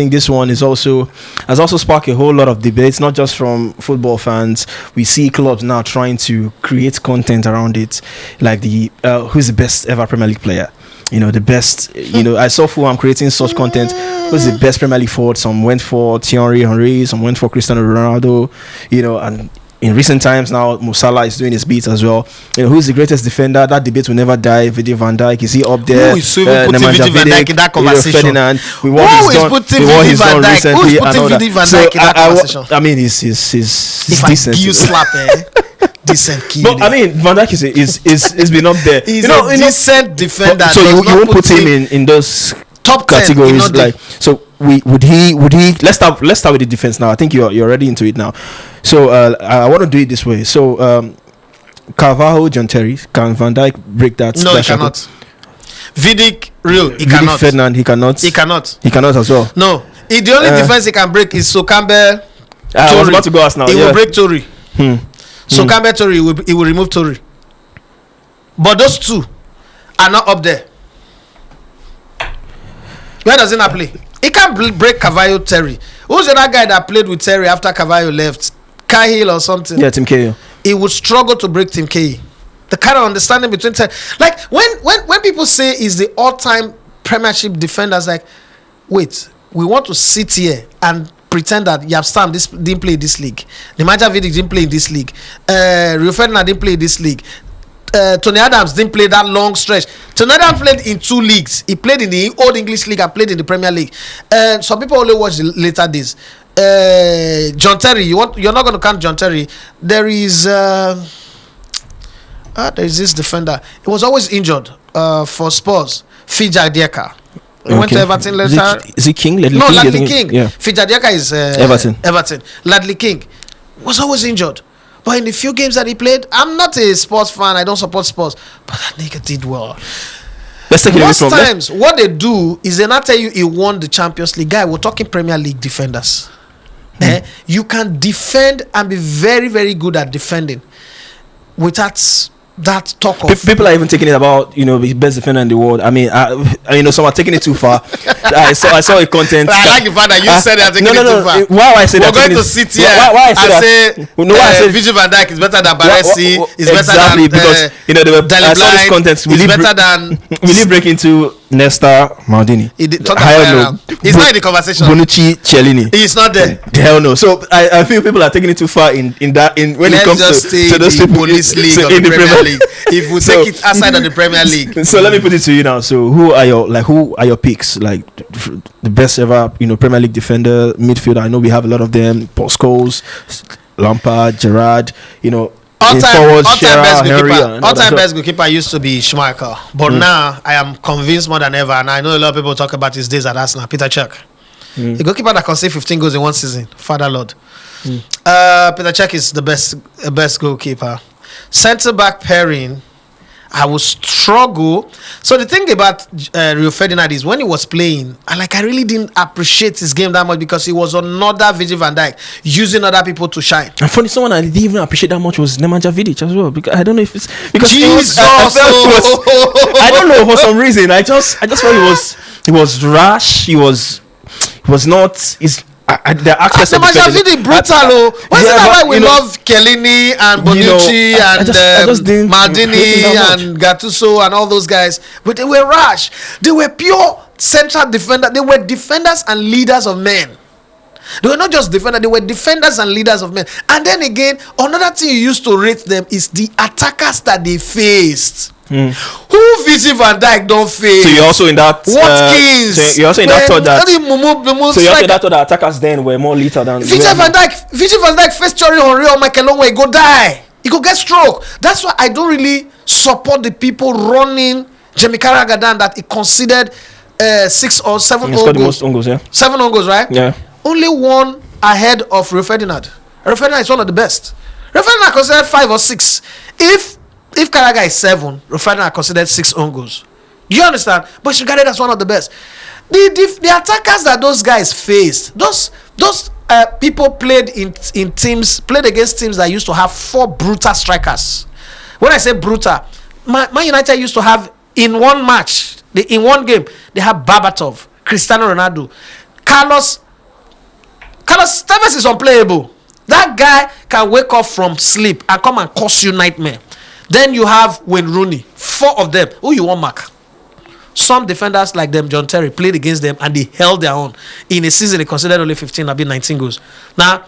think this one has also sparked a whole lot of debates, not just from football fans. We see clubs now trying to create content around it, like the who's the best ever Premier League player. The best. I saw Fulham creating such content. Who's the best Premier League forward? Some went for Thierry Henry, some went for Cristiano Ronaldo. And in recent times now, Mo Salah is doing his beats as well. Who's the greatest defender? That debate will never die. Virgil van Dijk, is he up there? Who is putting Virgil van Dijk in that conversation? Ferdinand. Who is putting Virgil van Dijk? Who's putting Virgil van Dijk in that conversation? I mean, he's decent. If I slap, decent kid. But I mean, Van Dijk is been up there. He's a decent defender. So you won't put him in those top categories, like so. Would he? Let's start with the defense now. I think you're already into it now. So I want to do it this way. So Carvalho, John Terry, can Van Dijk break that? No, he cannot. Vidic, he cannot. Ferdinand, he cannot. He cannot. He cannot as well. No, the only defense he can break is So Campbell. I was about to go ask now. He will break Tory. So Campbell Tory, he will remove Tory. But those two are not up there. Where does he not play? He can't break Carvalho Terry. Who's the other guy that played with Terry after Carvalho left? Cahill or something? Yeah, Tim Cahill. He would struggle to break Tim Cahill. The kind of understanding between like when people say is the all-time Premiership defenders, like, wait, we want to sit here and pretend that Yap Stam didn't play this league. Nemanja Vidic didn't play in this league. Rio Ferdinand didn't play this league. Tony Adams didn't play that long stretch. Tony Adams played in 2 leagues. He played in the Old English League and played in the Premier League. Some people only watch the later days. John Terry, you're not going to count John Terry. There is this defender. He was always injured for Spurs. Fija Dieka. He went to Everton later. Is it King? No, Ladley King. Yeah. Fija Dieka is Everton. Ladley King was always injured. But in the few games that he played, I'm not a sports fan. I don't support sports. But that nigga did well. Let's take it Most times, what they do is they not tell you he won the Champions League. Guy, we're talking Premier League defenders. You can defend and be very, very good at defending without that talk of people are even taking it about the best defender in the world. I mean, some are taking it too far. I saw a content. I like the fact that you said they're taking it too far. Why I say we're going to sit here and say Virgil van Dijk is better than Baresi, is better than because I saw this content. Is better than will he break into Nesta Maldini? He's not in the conversation. Bonucci, Cellini. He's not there. The hell no. So I feel people are taking it too far in when it comes to those people. Police league or the Premier League. If we take it outside of the Premier League. So let me put it to you now. So who are your picks? Like the best ever Premier League defender, midfield. I know we have a lot of them. Paul Scholes, Lampard, Gerrard. All-time best goalkeeper used to be Schmeichel, but now I am convinced more than ever, and I know a lot of people talk about his days at Arsenal. Peter Cech, the goalkeeper that can save 15 goals in one season. Father Lord. Peter Cech is the best goalkeeper. Centre back pairing, I will struggle. So the thing about Rio Ferdinand is when he was playing, I really didn't appreciate his game that much because he was another Virgil van Dijk using other people to shine. And funny, someone I didn't even appreciate that much was Nemanja Vidic as well. Because I don't know if it's because Jesus. I don't know, for some reason. I just felt he was rash. He was not. The access of Vidic brutal. Why is that why we love Chiellini and Bonucci and Maldini and Gattuso and all those guys? But they were rash. They were pure central defenders. They were defenders and leaders of men. They were not just defenders. They were defenders and leaders of men. And then again, another thing you used to rate them is the attackers that they faced. Who Virgil van Dijk don't face? So you're also in that. Watkins. So you're also in that thought that. So you're also in that thought that attackers then were more lethal than. Virgil van Dijk faced Thierry Henry or Michael Owen. He go die. He go get stroke. That's why I don't really support the people running Jamie Carragher down that he considered 6 or 7 goals. The most goals, yeah. 7 goals, right? Yeah. Only one ahead of Rio Ferdinand. Rio Ferdinand is one of the best. Rio Ferdinand considered 5 or 6. If Carragher is 7, Rio Ferdinand considered 6 goals. Do you understand? But he's regarded as one of the best. The attackers that those guys faced, those people played against teams that used to have 4 brutal strikers. When I say brutal, Man United used to have in one match, in one game, they have Berbatov, Cristiano Ronaldo, Carlos Tevez is unplayable. That guy can wake up from sleep and come and cause you nightmare. Then you have Wayne Rooney. 4 of them. Who you want mark? Some defenders like them, John Terry, played against them and they held their own. In a season, they considered only 15, I've been 19 goals. Now,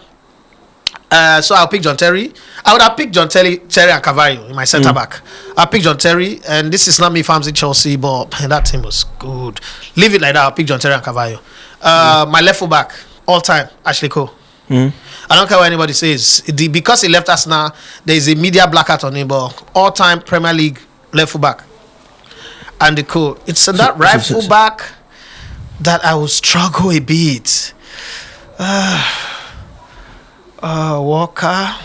so I'll pick John Terry. I would have picked John Terry and Carvalho in my centre back. I'll pick John Terry, and this is not me if I'm in Chelsea, but that team was good. Leave it like that. I'll pick John Terry and Carvalho. My left full back, all time, Ashley Cole. I don't care what anybody says. Because he left us now, there is a media blackout on him, but all time Premier League left full back. And the Cole. It's in that right full back that I will struggle a bit. Walker.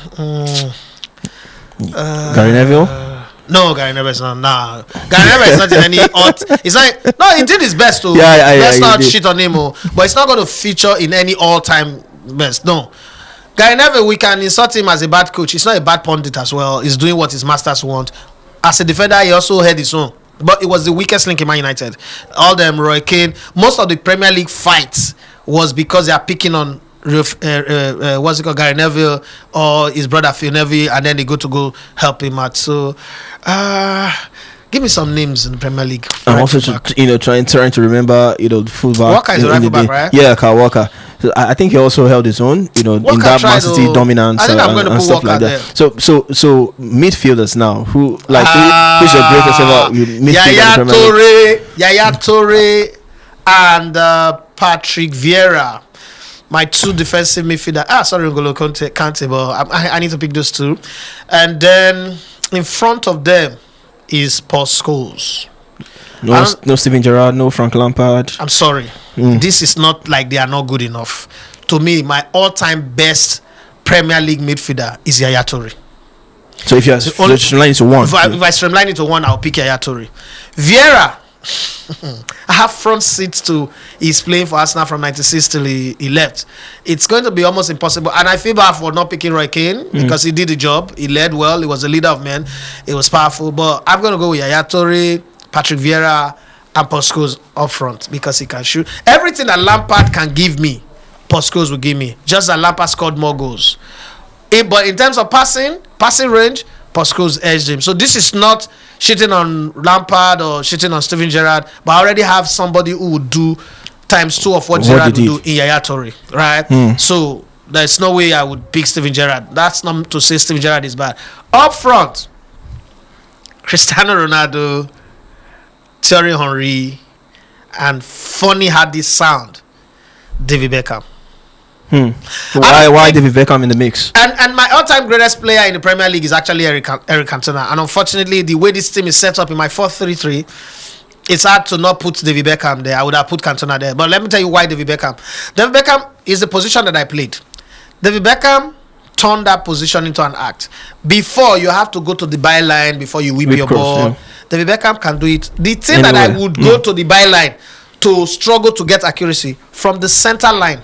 Gary Neville? No, Gary Neville is not. Nah, Gary Neville is not in any odd. It's like no, he did his best to. Let's not shit on him, but it's not going to feature in any all-time best. No, Gary Neville, we can insult him as a bad coach. He's not a bad pundit as well. He's doing what his masters want. As a defender, he also had his own. But it was the weakest link in Man United. All them Roy Keane. Most of the Premier League fights was because they are picking on what's it called, Gary Neville or his brother Phil Neville, and then they go help him out. So, give me some names in the Premier League. I'm also trying to remember the fullback. Walker is a right fullback, right? Yeah, Kyle Walker. So I think he also held his own, in that Man City dominance and stuff like that. There. So midfielders now, who's your greatest ever midfielder? Yaya Toure, and Patrick Vieira. My 2 defensive midfielders. Sorry, N'Golo Kante, but I need to pick those 2. And then in front of them is Paul Scholes. No Steven Gerrard, no Frank Lampard. I'm sorry. This is not like they are not good enough. To me, my all-time best Premier League midfielder is Yaya Toure. So if you streamline it to one, if I streamline it to one, I'll pick Yaya Toure. Vieira, I have front seats to. He's playing for Arsenal from '96 till he left. It's going to be almost impossible, and I feel bad for not picking Roy Keane because he did the job. He led well. He was a leader of men. It was powerful. But I'm going to go with Yaya Toure, Patrick Vieira, and Paul Scholes up front because he can shoot. Everything that Lampard can give me, Paul Scholes will give me. Just that Lampard scored more goals. But in terms of passing range, Paul Scholes edged him. So this is not shitting on Lampard or shitting on Steven Gerrard, but I already have somebody who would do ×2 of what Gerrard would do in Yaya Toure, right? So there's no way I would pick Steven Gerrard. That's not to say Steven Gerrard is bad. Up front, Cristiano Ronaldo, Thierry Henry, and funny had this sound, David Beckham. Why David Beckham in the mix? And my all-time greatest player in the Premier League is actually Eric Cantona. And unfortunately, the way this team is set up in my 4-3-3, it's hard to not put David Beckham there. I would have put Cantona there. But let me tell you why David Beckham. David Beckham is the position that I played. David Beckham turned that position into an act. Before, you have to go to the byline before you whip your ball. Yeah. David Beckham can do it. The thing that I would go to the byline to struggle to get accuracy from the center line,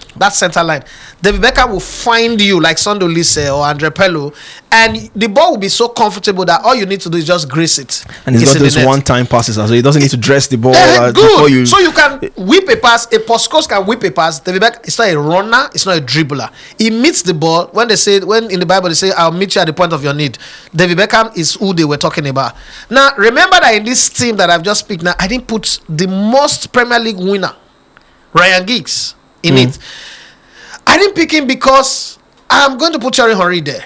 David Beckham will find you like Sondo Lise or Andre Pello, and the ball will be so comfortable that all you need to do is just grace it. And he's got those one-time passes, so he doesn't need to dress the ball. Before you. So you can whip a pass. A Paul Scholes can whip a pass. David Beckham, it's not a runner, it's not a dribbler. He meets the ball. When in the Bible they say, "I'll meet you at the point of your need." David Beckham is who they were talking about. Now remember that in this team that I've just picked, now I didn't put the most Premier League winner, Ryan Giggs, in it. I didn't pick him because I'm going to put Thierry Henry there.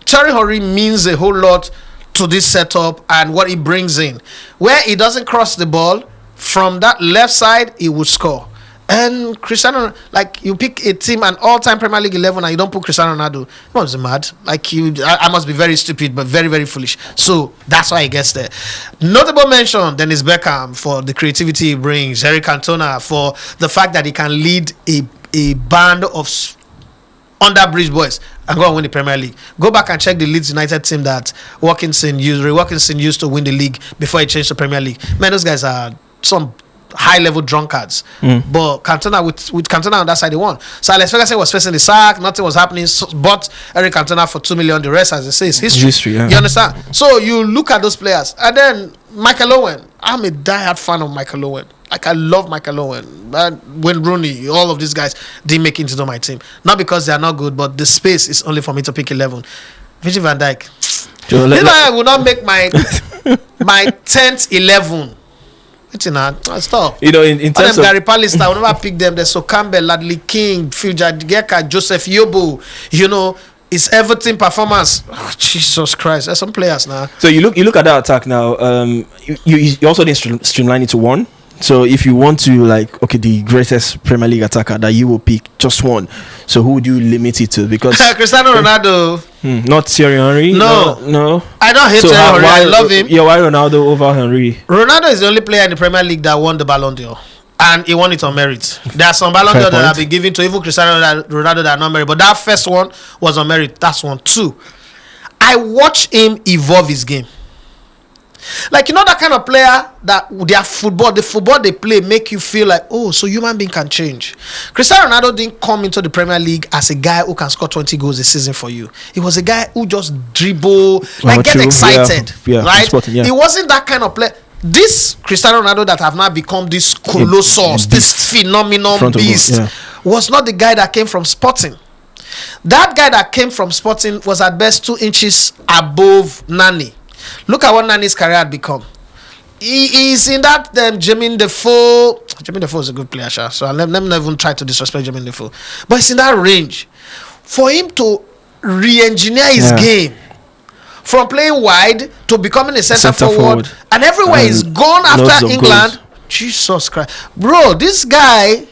Thierry Henry means a whole lot to this setup and what he brings in. Where he doesn't cross the ball, from that left side, he would score. And Cristiano, like you pick a team, an all-time Premier League 11, and you don't put Cristiano Ronaldo. What was mad? Like I must be very stupid, but very, very foolish. So that's why he gets there. Notable mention, Dennis Beckham for the creativity he brings. Eric Cantona for the fact that he can lead a band of under-bridge boys and go and win the Premier League. Go back and check the Leeds United team that Wilkinson used to win the league before he changed to Premier League. Man, those guys are some high-level drunkards. But Cantona, with Cantona on that side, he won. So Alex Ferguson was facing the sack, nothing was happening, but Eric Cantona for $2 million. The rest, as they say, is history. Yeah. You understand? So you look at those players, and then Michael Owen. I'm a die-hard fan of Michael Owen. Like, I love Michael Owen, Wayne Rooney, all of these guys didn't make it into my team. Not because they are not good, but the space is only for me to pick 11. Virgil van Dijk. I will not make my 10th 11. Stop. You know, in terms of Gary Pallister, I will never pick them. There's so Campbell, Ladley King, Phil Jadgeka, Joseph Yobo. You know, it's Everton performance. Oh, Jesus Christ, there's some players now. So you look at that attack now. You also didn't streamline it to one. So if you want to, like, okay, the greatest Premier League attacker that you will pick, just one. So who would you limit it to? Because Cristiano Ronaldo. Not Thierry Henry. No. I don't hate Thierry Henry. I love him. Yeah, why Ronaldo over Henry? Ronaldo is the only player in the Premier League that won the Ballon d'Or, and he won it on merit. There are some Ballon d'Or that have been given to even Cristiano Ronaldo that are not merit, but that first one was on merit. That's one. 2, I watch him evolve his game. Like, you know, that kind of player that the football they play make you feel like, oh, so human being can change. Cristiano Ronaldo didn't come into the Premier League as a guy who can score 20 goals a season for you. He was a guy who just dribble, get excited, right? He wasn't that kind of player. This Cristiano Ronaldo that have now become this colossus, this phenomenon beast, was not the guy that came from Sporting. That guy that came from Sporting was at best 2 inches above Nani. Look at what Nani's career had become. He is in that Jermaine Defoe. Jermaine Defoe is a good player, so let me not even try to disrespect Jermaine Defoe. But it's in that range. For him to re-engineer his game from playing wide to becoming a centre forward, and everywhere he's gone after England. Jesus Christ. Bro, this guy,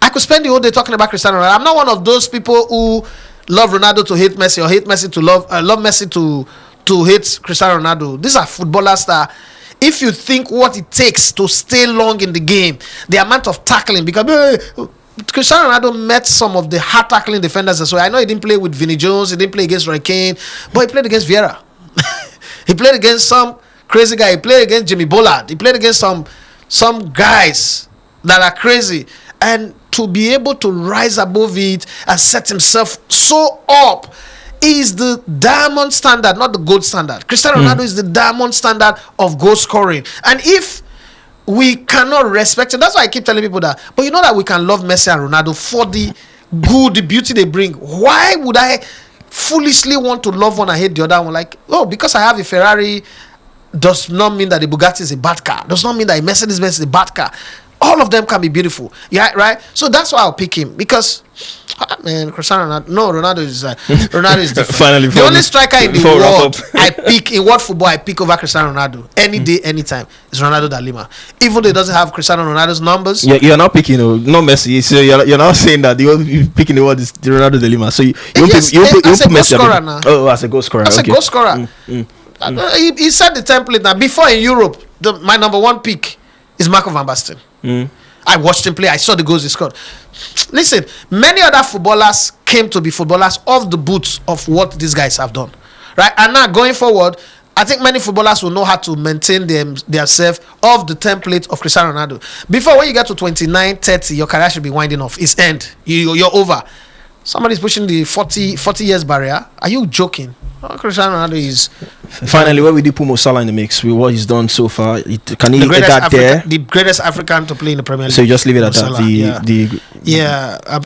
I could spend the whole day talking about Cristiano Ronaldo. I'm not one of those people who love Ronaldo to hate Messi or hate Messi to love Messi to hate Cristiano Ronaldo. These are footballers that, if you think what it takes to stay long in the game, the amount of tackling, because Cristiano Ronaldo met some of the hard tackling defenders as well. I know he didn't play with Vinnie Jones, he didn't play against Roy Keane, but he played against Vieira. He played against some crazy guy. He played against Jimmy Bullard. He played against some guys that are crazy. And to be able to rise above it and set himself so up is the diamond standard, not the gold standard. Cristiano Ronaldo is the diamond standard of goal scoring. And if we cannot respect it, that's why I keep telling people that. But you know that we can love Messi and Ronaldo for the good, the beauty they bring. Why would I foolishly want to love one and hate the other one? Like, oh, because I have a Ferrari does not mean that the Bugatti is a bad car. Does not mean that a Mercedes-Benz is a bad car. All of them can be beautiful. Yeah, right? So that's why I'll pick him. Because, Cristiano Ronaldo. No, Ronaldo is different. Finally, the only striker in the world I pick, in world football, I pick over Cristiano Ronaldo. Any day, anytime, is Ronaldo da Lima. Even though he doesn't have Cristiano Ronaldo's numbers. Yeah, you're not picking, not Messi. So you're not saying that the only picking the world is Ronaldo da Lima. So you won't put Messi. Oh, as a goal scorer. As a goal scorer. He set the template now. Before in Europe, my number one pick is Marco van Basten. I watched him play. I saw the goals he scored. Listen, many other footballers came to be footballers off the boots of what these guys have done, right? And now going forward, I think many footballers will know how to maintain themselves off the template of Cristiano Ronaldo. Before, when you get to 29, 30, your career should be winding off. It's end. You're over. Somebody's pushing the 40 years barrier. Are you joking? Cristiano Ronaldo is finally where we do put Mo Salah in the mix with what he's done so far. Can he get that there? The greatest African to play in the Premier League. So you just leave it at that.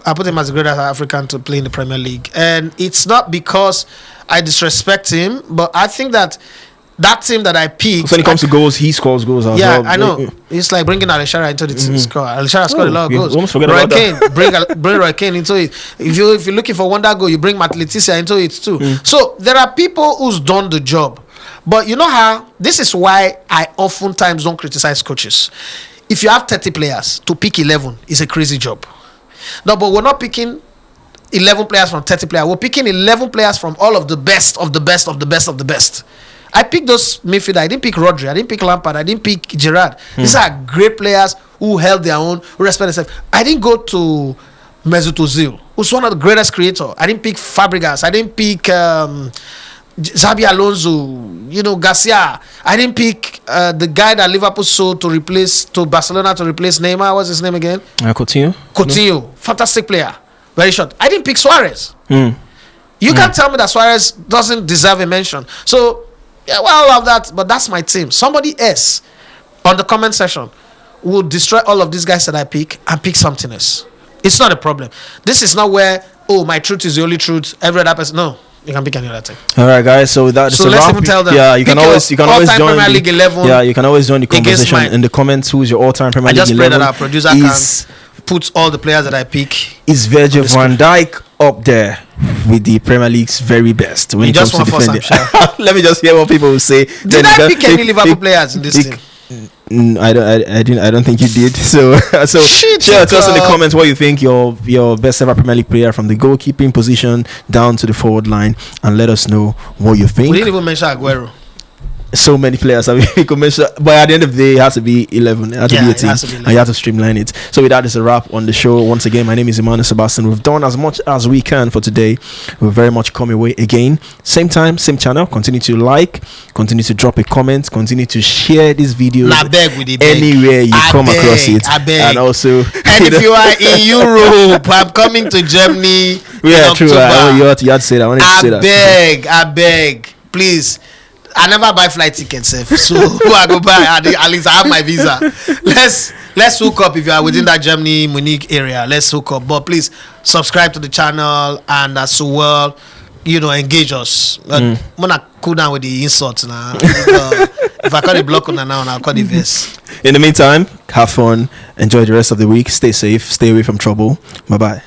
I put him as the greatest African to play in the Premier League, and it's not because I disrespect him, but I think that team that I picked. When it comes to goals, he scores goals as well. Yeah, I know. It's like bringing Alishara into the score. Alishara scored a lot of goals. Almost forget about that. Bring Roy Keane into it. If you're looking for wonder goal, you bring Matt Letizia into it too. So there are people who's done the job. But you know how? This is why I oftentimes don't criticize coaches. If you have 30 players, to pick 11 is a crazy job. No, but we're not picking 11 players from 30 players. We're picking 11 players from all of the best of the best of the best of the best. I picked those midfielders. I didn't pick Rodri. I didn't pick Lampard. I didn't pick Gerrard. These are great players who held their own, who respect themselves. I didn't go to Mesut Ozil, who's one of the greatest creators. I didn't pick Fabregas. I didn't pick Xabi Alonso, Garcia. I didn't pick the guy that Liverpool sold to Barcelona to replace Neymar. What's his name again? Coutinho. No. Fantastic player. Very short. I didn't pick Suarez. You can't tell me that Suarez doesn't deserve a mention. So, yeah, well, I love that, but that's my team. Somebody else on the comment section will destroy all of these guys that I pick and pick something else. It's not a problem. This is not where, my truth is the only truth. Every other person, no. You can pick any other thing. All right, guys. So that is so let's even tell them. Yeah, you can always join Premier League 11. Yeah, you can always join the conversation in the comments. Who's your all-time Premier League 11? I just pray that our producer can put all the players that I pick. Is Virgil van Dijk up there with the Premier League's very best when it comes to defending? Let me just hear what people will say. Did I pick any Liverpool players in this team? I don't think you did. So share to us in the comments what you think your best ever Premier League player from the goalkeeping position down to the forward line, and let us know what you think. We didn't even mention Aguero. So many players we could mention, but at the end of the day, it has to be 11. It has to be a team, and you have to streamline it. So with that, it's a wrap on the show. Once again, my name is Emmanuel Sebastian. We've done as much as we can for today. We'll very much come away again, same time, same channel. Continue to like, continue to drop a comment, continue to share this video anywhere you come across it. And also, and if you are in Europe, I'm coming to Germany. Yeah, true. You had to say that. I beg, please. I never buy flight tickets, so who I go buy? At least I have my visa. Let's hook up if you are within that Germany, Munich area. Let's hook up. But please subscribe to the channel and as well, engage us. I'm gonna cool down with the insults now. If I call the block on now, I'll call the verse. In the meantime, have fun. Enjoy the rest of the week. Stay safe. Stay away from trouble. Bye bye.